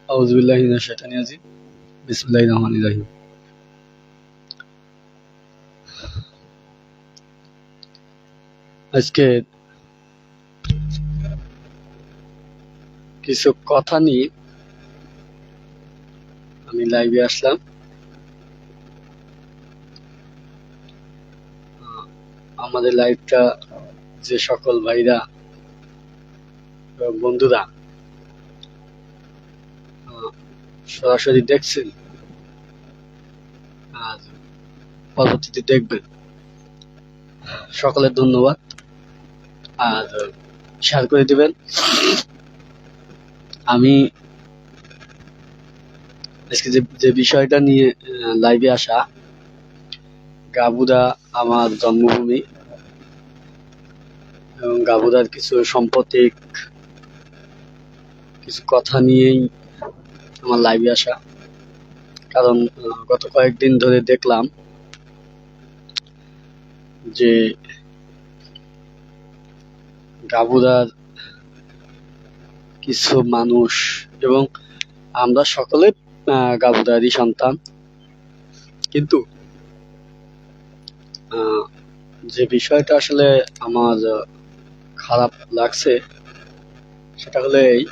আউযুবিল্লাহি মিনাশ শাইতানির রাজিম। বিসমিল্লাহির রহমানির রহিম। আজকে কিছু কথা নিয়ে আমি লাইভে আসলাম। আমাদের লাইভটা যে সকল ভাইরা এবং বন্ধুরা সরাসরি দেখছেন আর পরবর্তীতে দেখবেন, সকলের ধন্যবাদ। আর শেয়ার করে দিবেন। আমি আজকে যে বিষয়টা নিয়ে লাইভে আসা, গাবুদা আমার জন্মভূমি এবং গাবুদার কিছু সাম্প্রতিক কিছু কথা নিয়েই আমার লাইভে আসা। কারণ গত কয়েকদিন ধরে দেখলাম যে গাবুদার কিছু মানুষ, এবং আমরা সকলে গাবুদারই সন্তান, কিন্তু যে বিষয়টা আসলে আমার খারাপ লাগছে সেটা হলো এই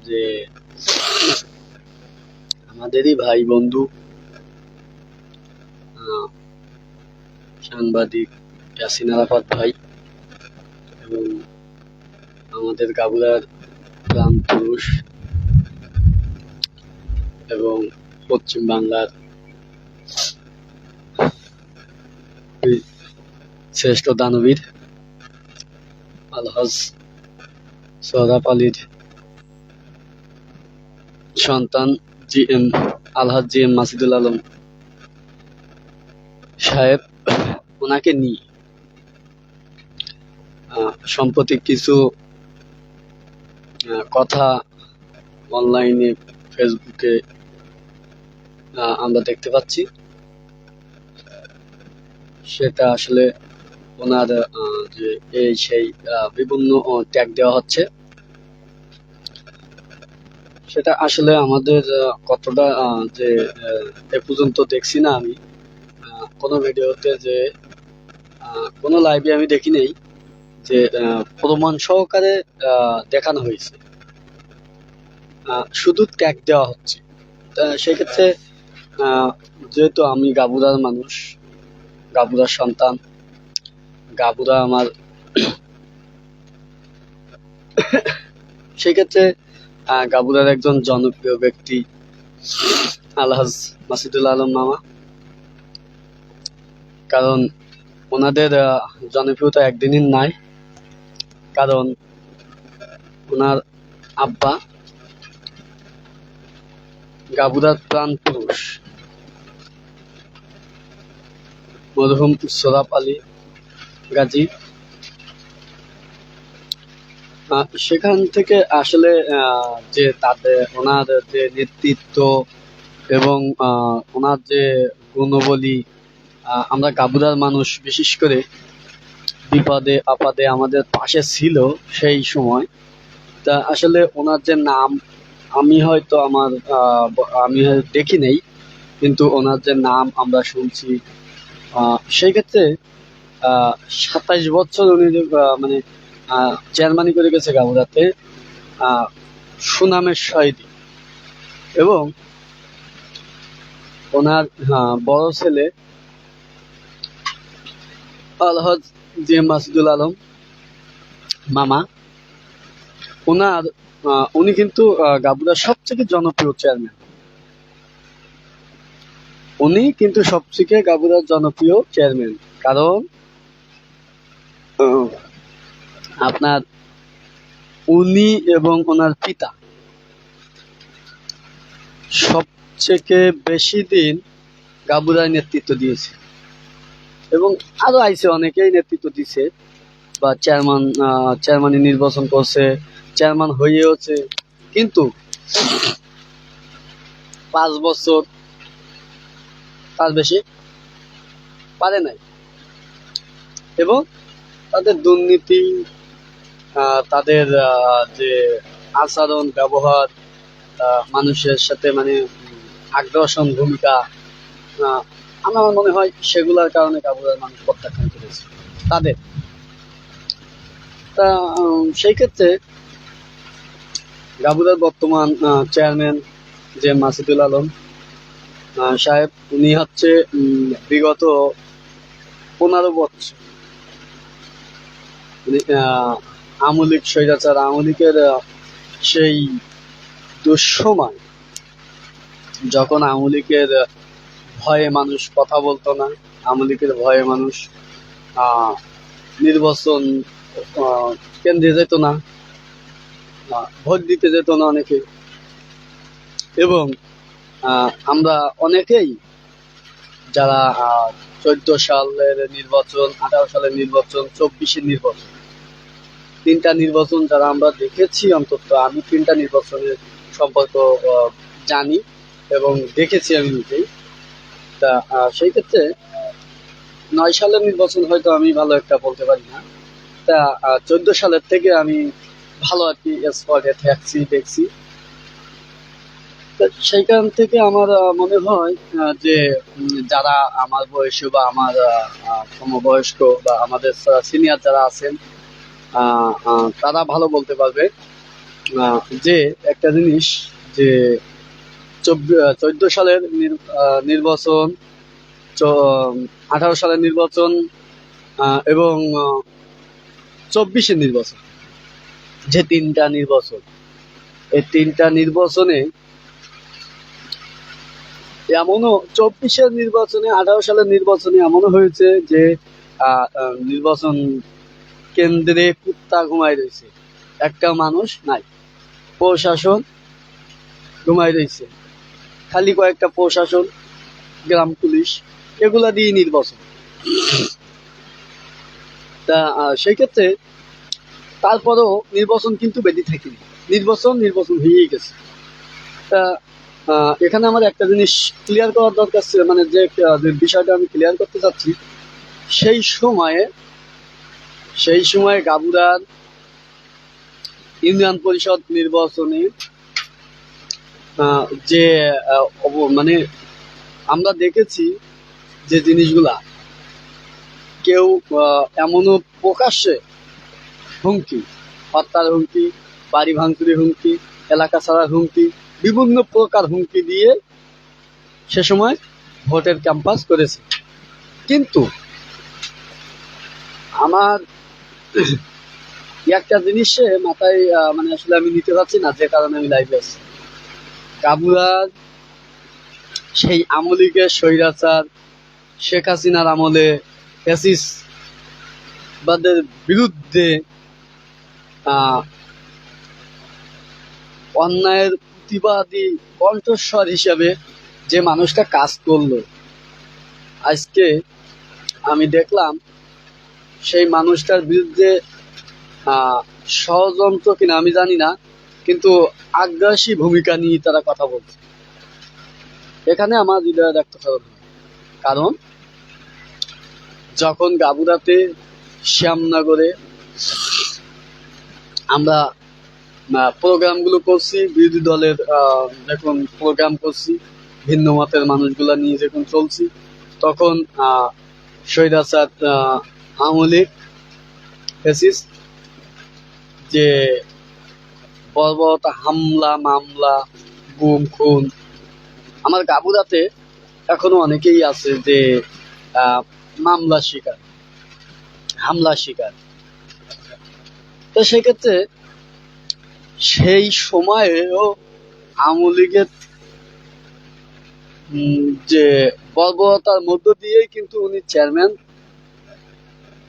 যে আমাদেরই ভাই বন্ধু সাংবাদিক ইয়াসিন আরাফাত ভাই এবং আমাদের গাবুদার প্রাণ পুরুষ এবং পশ্চিম বাংলার শ্রেষ্ঠ দানবীর আলহাজ সোহরাব আলীর সন্তান আলহাজ জি এম মাসুদুল আলম সাহেব, ওনাকে নিয়ে সম্প্রতি কিছু কথা অনলাইনে ফেসবুকে আমরা দেখতে পাচ্ছি। সেটা আসলে ওনার যে এই সেই বিভিন্ন ট্যাগ দেওয়া হচ্ছে, সেটা আসলে আমাদের কতটা যে এ পর্যন্ত দেখছি না আমি কোনো ভিডিওতে, যে কোনো লাইভে আমি দেখি নেই যে প্রমাণ সহকারে দেখানো হয়েছে, শুধু ট্যাগ দেওয়া হচ্ছে। সেক্ষেত্রে যেহেতু আমি গাবুদার মানুষ, গাবুদার সন্তান, গাবুদা আমার, সেক্ষেত্রে গাবুদার একজন জনপ্রিয় ব্যক্তি আলহাজ মাসুদুল আলম মামা, কারণ ওনাদের জনপ্রিয়তা একদিনের নাই। কারণ ওনার আব্বা গাবুদার প্রাণ পুরুষ মরহুম সোহরাব আলী গাজী, সেখান থেকে আসলে যে ওনার যে নেতৃত্ব এবং ওনার যে গুণবলী, আমরা গাবুদার মানুষ বিশেষ করে বিপদে আপদে আমাদের পাশে ছিল সেই সময়। তা আসলে ওনার যে নাম আমি হয়তো আমি দেখি নেই, কিন্তু ওনার যে নাম আমরা শুনছি, সেই ক্ষেত্রে 27 বছর উনি মানে চেয়ারম্যানই করে গেছে গাবুদাতে সুনামের সহিত। এবং ওনার বড় ছেলে আলহাজ জি এম মাসুদুল আলম মামা, উনি কিন্তু গাবুদার সবথেকে জনপ্রিয় চেয়ারম্যান। উনি কিন্তু সবথেকে গাবুদার জনপ্রিয় চেয়ারম্যান, কারণ আপনার উনি এবং ওনার পিতা সবথেকে বেশি দিন গাবুদার নেতৃত্ব দিয়েছে, এবং আরো আইসে অনেকেই নেতৃত্ব দিছে বা চেয়ারম্যান নির্বাচন করছে, চেয়ারম্যান হয়েছে, কিন্তু 5 বছর তার বেশি পারে নাই। এবং তাদের দুর্নীতি তাদের যে আচরণ ব্যবহার, মানুষের সাথে মানে আগ্রাসন ভূমিকা, আহ, আমার মনে হয় সেগুলোর কারণে কাবুলের মানুষ প্রত্যাখ্যান করেছে তাদের। তা সেই ক্ষেত্রে গাবুদার বর্তমান চেয়ারম্যান যে মাসুদুল আলম সাহেব, উনি হচ্ছে বিগত 15 বছর আমলিক স্বৈরাচার আমলিকের সেই দুঃসময়, যখন আমলিকের ভয়ে মানুষ কথা বলতো না, আমলিকের ভয়ে মানুষ নির্বাচন কেন্দ্রে যেত না, ভোট দিতে যেত না অনেকে, এবং আমরা অনেকেই যারা 14 সালের নির্বাচন, 18 সালের নির্বাচন, 24-এর নির্বাচন, 3টা নির্বাচন যারা আমরা দেখেছি, অন্তত আমি 3টা নির্বাচনের সম্পর্ক জানি এবং দেখেছি আমি নিজেই। তা সেই ক্ষেত্রে 9 সালের নির্বাচন হয়তো আমি ভালো একটা বলতে পারি না, তা 14 সালের থেকে আমি ভালো আর কি স্পটে দেখছি। সেই কারণ থেকে আমার মনে হয় যে যারা আমার বয়সী বা আমার সমবয়স্ক বা আমাদের সিনিয়র যারা আছেন, তারা ভালো বলতে পারবে যে একটা জিনিস, যে 14 সালের নির্বাচন, 18 সালের নির্বাচন এবং 24-এর নির্বাচন, যে 3টা নির্বাচন, এই 3টা নির্বাচনে এমনও 24-এর নির্বাচনে, 18 সালের নির্বাচনে এমনও হয়েছে যে নির্বাচন কেন্দ্রে কুত্তা ঘুমাই রয়েছে, একটা মানুষ নাই, প্রশাসন ঘুমাই রয়েছে, খালি কয়েকটা প্রশাসন, গ্রাম পুলিশ, এগুলা দিয়ে নির্বাচন। তা সেই ক্ষেত্রে তারপরেও নির্বাচন কিন্তু বেঁধে থাকেনি, নির্বাচন হয়েই গেছে। তা এখানে আমার একটা জিনিস ক্লিয়ার করার দরকার ছিল, মানে যে বিষয়টা আমি ক্লিয়ার করতে চাচ্ছি, সেই সময়ে গাবুরার ইউনিয়ন পরিষদ নির্বাচনে যে মানে আমরা দেখেছি যে জিনিসগুলা, কেউ এমনও প্রকাশ্যে হুমকি, হত্যার হুমকি, বাড়ি ভাঙচুরের হুমকি, এলাকা ছাড়ার হুমকি, বিভিন্ন প্রকার হুমকি দিয়ে সে সময় ভোটের ক্যাম্পাস করেছে। কিন্তু আমার একটা জিনিসে মাথায় মানে আসলে আমি নিতে পারছি না, যে কারণে আমি লাইভে আছি। গাবুরার সেই আমলিকের স্বৈরাচার শেখ হাসিনার আমলে ফ্যাসিস্টবাদের বিরুদ্ধে অন্যায়ের প্রতিবাদী কণ্ঠস্বর হিসেবে যে মানুষটা কাজ করলো, আজকে আমি দেখলাম সেই মানুষটার বিরুদ্ধে ষড়যন্ত্র কিনা আমি জানি না, কিন্তু আগ্রাসী ভূমিকা নিয়ে তারা কথা বলছে। এখানে আমার হৃদয় দেখতে হবে, কারণ যখন গাবুরাতে, শ্যামনগরে আমরা প্রোগ্রামগুলো করছি, বিরোধী দলের যখন প্রোগ্রাম করছি, ভিন্ন মতের মানুষগুলা নিয়ে যখন চলছি, তখন স্বৈরাচার আওয়ামী লীগ যে বর্বরতা, হামলা, মামলা, গুম, খুন, আমার গাবুরাতে এখনো অনেকেই আছে যে মামলা শিকার, হামলা শিকার। তো সেক্ষেত্রে সেই সময়েও আওয়ামী লীগের যে বর্বরতার মধ্য দিয়েই কিন্তু উনি চেয়ারম্যান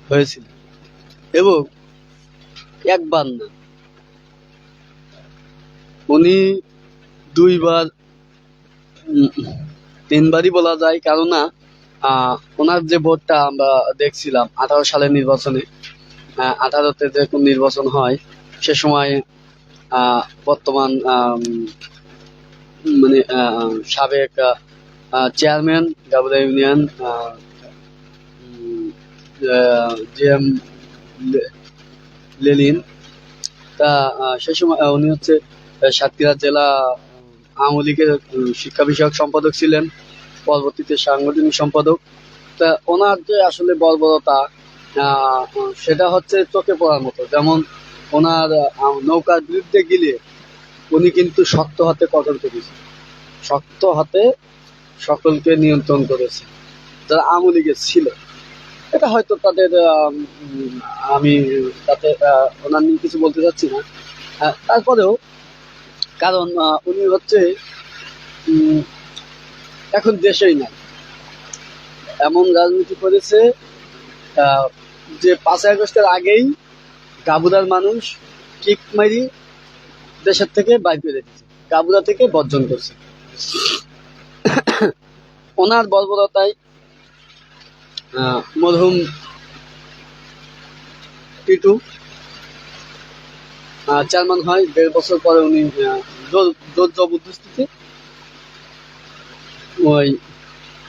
হয়েছিলেন, এবং একবার না, উনি 2বার, 3বারই বলা যায়, কেননা ওনার যে ভোটটা আমরা দেখছিলাম 18 সালের নির্বাচনে, 18তে যখন নির্বাচন হয়, সে সময় বর্তমান মানে সাবেক chairman Gabura union G M Lenin, তা সেই সময় উনি হচ্ছে সাতক্ষীরা জেলা আওয়ামী লীগের শিক্ষা বিষয়ক সম্পাদক ছিলেন, পরবর্তীতে সাংগঠনিক সম্পাদক। তা ওনার যে আসলে বর্বরতা সেটা হচ্ছে চোখে পড়ার মতো। যেমন ওনার নৌকার বিরুদ্ধে গেলে উনি কিন্তু শক্ত হাতে কঠোর করেছে, শক্ত হাতে সকলকে নিয়ন্ত্রণ করেছে যারা আওয়ামী লীগের ছিল। এটা হয়তো তাদের আমি তাতে ওনার নিয়ে কিছু বলতে চাচ্ছি না। তারপরেও কারণ উনি হচ্ছে এখন দেশেই নাই, এমন রাজনীতি করেছে যে 5ই আগস্টের আগেই গাবুদার মানুষ কিক মারি দেশের থেকে বাইর করে দিচ্ছে, গাবুদা থেকে বর্জন করছে। ওনার বর্বরতায় মরহুম টিটু চেয়ারম্যান হয়। 1.5 বছর পরে উনি জোর জবরদস্তিতে ওই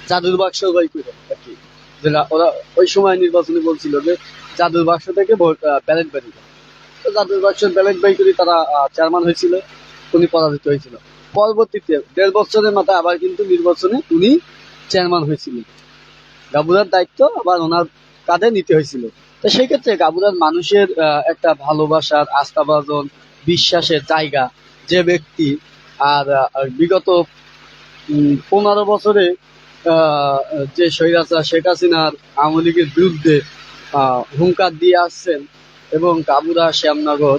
জাদুর বাক্স বাই করে আর কি, যেটা ওরা ওই সময় নির্বাচনে বলছিল যে জাদুর বাক্স থেকে ব্যালট বাড়ি, তো জাদুর বাক্স ব্যালট বাই করে তারা চেয়ারম্যান হয়েছিল, উনি পরাজিত হয়েছিল। পরবর্তীতে 1.5 বছরের মাথায় আবার কিন্তু নির্বাচনে উনি চেয়ারম্যান হয়েছিলেন। গাবুরার দায়িত্ব আবার ওনার কাঁধে নিতে হয়েছিল। তো সেই ক্ষেত্রে গাবুরার মানুষের একটা ভালোবাসার, আস্থাভাজন, বিশ্বাসের জায়গা যে ব্যক্তি আর বিগত 15 বছরে যে স্বৈরাচার শেখ হাসিনার আওয়ামী লীগের বিরুদ্ধে হুঙ্কার দিয়ে আসছেন এবং গাবুরা শ্যামনগর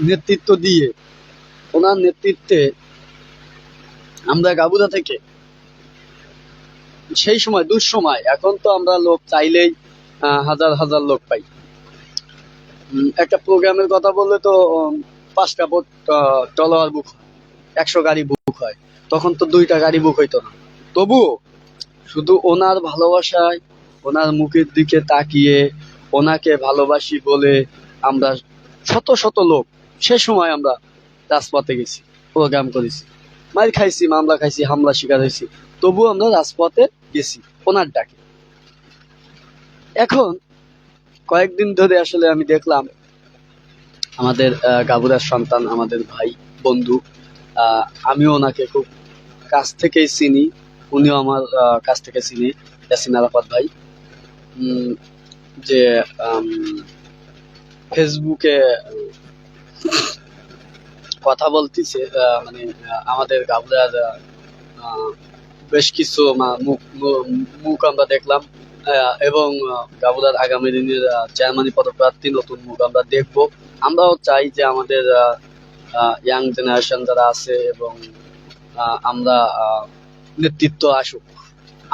নেতৃত্ব দিয়ে, ওনার নেতৃত্বে আমরা গাবুরা থেকে সেই সময় দুঃসময়, এখন তো আমরা লোক চাইলেই হাজার হাজার লোক পাই। একটা প্রোগ্রামের কথা বললে তো 5টা ট্রলার বুক হয়, 100 গাড়ি বুক হয়, তখন তো 2টা গাড়ি বুক হইতো না। তবুও শুধু ওনার ভালোবাসায়, ওনার মুখের দিকে তাকিয়ে ওনাকে ভালোবাসি বলে আমরা শত শত লোক সে সময় আমরা রাজপথে গেছি, প্রোগ্রাম করেছি, মার খাইছি, মামলা খাইছি, হামলা শিকার হয়েছি, তবুও আমরা রাজপথে গেছি ওনার ডাকে। এখন কয়েকদিন ধরে আসলে আমি দেখলাম আমাদের গাবুরার সন্তান, আমাদের ভাই, বন্ধু, আমিও ওনাকে খুব কাছ থেকেই চিনি, উনিও আমার কাছ থেকে চিনি, ইয়াসিন আরাফাত ভাই, যে ফেসবুকে কথা বলতেছে, মানে আমাদের গাবুরার বেশ কিছু মুখ আমরা দেখলাম, এবং গাবুরার আগামী দিনের চেয়ারম্যানি পদপ্রার্থী নতুন মুখ আমরা দেখব। আমরাও চাই যে আমাদের ইয়াং জেনারেশন যারা আছে এবং আমরা নেতৃত্ব আসুক,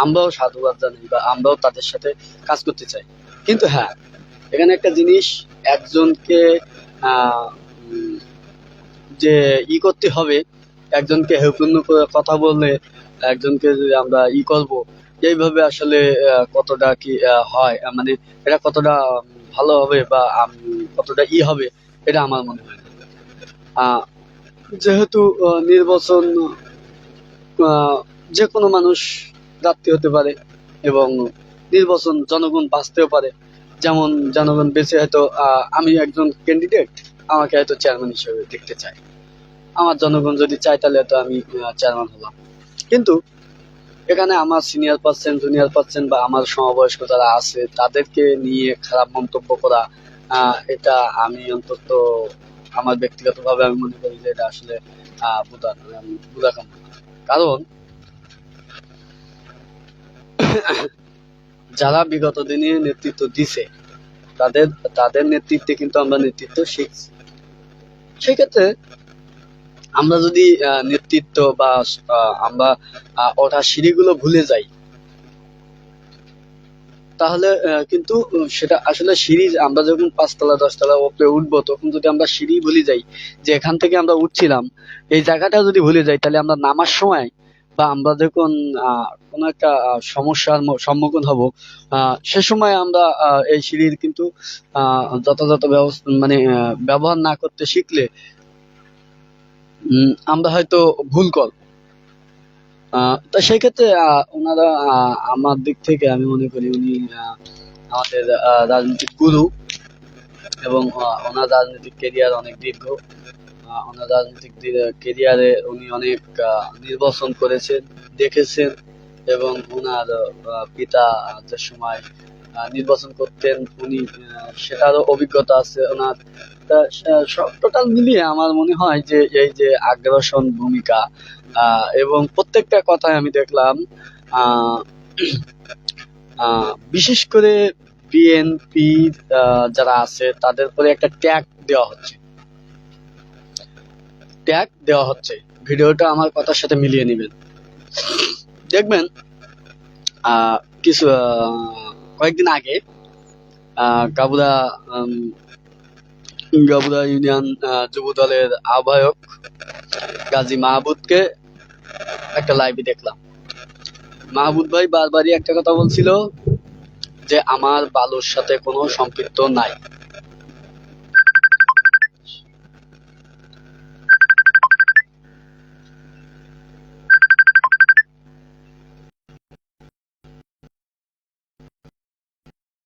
আমরাও সাধুবাদ জানাই বা আমরাও তাদের সাথে কাজ করতে চাই। কিন্তু হ্যাঁ, এখানে একটা জিনিস, একজনকে যে করতে হবে, একজনকে হেয়পূর্ণ করে কথা বললে একজনকে যদি আমরা করব, এইভাবে আসলে কতটা কি হয়, মানে এটা কতটা ভালো হবে বা কতটা হবে, এটা আমার মনে হয় না। যেহেতু নির্বাচন যে কোনো মানুষ প্রার্থী হতে পারে এবং নির্বাচন জনগণ বাঁচতেও পারে। যেমন জনগণ বেঁচে হয়তো আমি একজন ক্যান্ডিডেট, আমাকে হয়তো চেয়ারম্যান হিসেবে দেখতে চায়, আমার জনগণ যদি চায় তাহলে তো আমি চেয়ারম্যান হলাম। কিন্তু এখানে আমার সিনিয়র পার্সন, জুনিয়র পার্সন বা আমার সমবয়স্ক যারা আছে তাদেরকে নিয়ে খারাপ মন্তব্য করা, এটা আমি অন্তত আমার ব্যক্তিগতভাবে আমি মনে করি যে এটা আসলে বুদাকাম। কারণ যারা বিগত দিনে নেতৃত্ব দিছে তাদের নেতৃত্বে কিন্তু আমরা নেতৃত্ব শিখছি। সেক্ষেত্রে আমরা যদি নেতৃত্ব বা আমরা ওঠা সিঁড়িগুলো ভুলে যাই, তাহলে কিন্তু সেটা আসলে সিঁড়ি, আমরা যখন 5তলা 10তলা উপরে উঠবো তখন যদি আমরা সিঁড়ি ভুলে যাই যে এখান থেকে আমরা উঠছিলাম, এই জায়গাটা যদি ভুলে যাই, তাহলে আমরা নামার সময় বা আমরা যখন কোনো একটা সমস্যার সম্মুখীন হব, সে সময় আমরা এই সিঁড়ির কিন্তু যথাযথ ব্যবস্থা মানে ব্যবহার না করতে শিখলে আমরা হয়তো ভুল করব। তো সেই ক্ষেত্রে ওনারা, আমার দিক থেকে আমি মনে করি উনি আমাদের রাজনৈতিক গুরু, এবং ওনার রাজনৈতিক কেরিয়ার অনেক দীর্ঘ। ওনার রাজনৈতিক কেরিয়ারে উনি অনেক নির্বাচন করেছেন, দেখেছেন, এবং ওনার পিতা যে সময় নির্বাচন করতেন উনি সেটারও অভিজ্ঞতা আছে ওনার। তা সব টোটাল মিলিয়ে আমার মনে হয় যে এই যে আগ্রাসন ভূমিকা এবং প্রত্যেকটা কথায় আমি দেখলাম আহ বিশেষ করে বিএনপি যারা আছে তাদের উপরে একটা ট্যাগ দেওয়া হচ্ছে। ভিডিওটা আমার কথার সাথে মিলিয়ে নেবেন, দেখবেন কিছু কয়েকদিন আগে গাবুরা গাবুরা ইউনিয়ন যুব দলের আহ্বায়ক গাজী মাহবুবকে একটা লাইভে দেখলাম। মাহবুব ভাই বারবারই একটা কথা বলছিল যে আমার বালুর সাথে কোনো সম্পৃক্ত নাই।